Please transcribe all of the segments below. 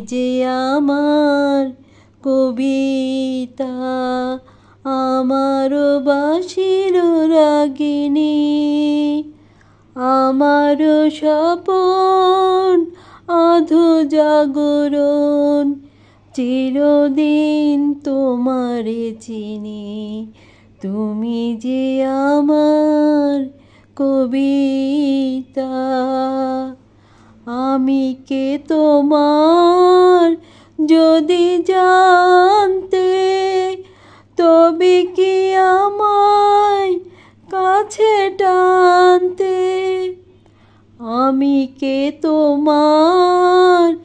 যে আমার কবিতা, আমার বাঁশির রাগিনী, আমার স্বপন আধো জাগরণ, চিরদিন তোমারে চিনি। তুমি যে আমার কবিতা। আমি কে তোমার যদি জানতে, তবে কি আমায় কাছে টানতে। আমি কে তোমার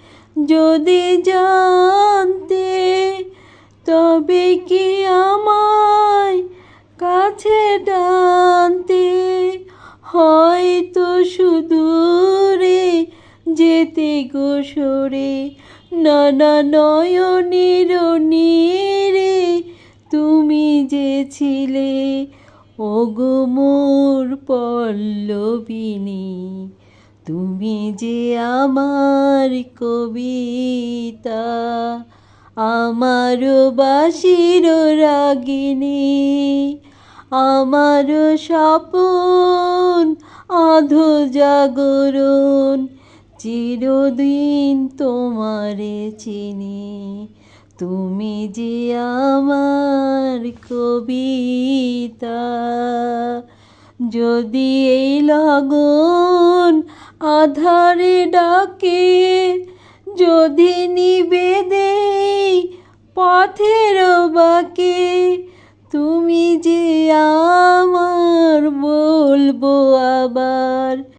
যদি জানতে, তবে কি আমায় কাছে টানতে। হয়তো সুদূরে যেতে গো সরে, নানা নয়নের নীরে তুমি যে ছিলে ওগো মোর পল্লবিনী। তুমি যে আমার কবিতা, আমার বাঁশির রাগিনী, আমার স্বপন আধো জাগরণ, চিরদিন তোমারে চিনি। তুমি যে আমার কবিতা। যদি এই লগন আধারে ডাকে, যদি নিবে দেই পথের বাঁকে, তুমি যে আমার বলবো আবার।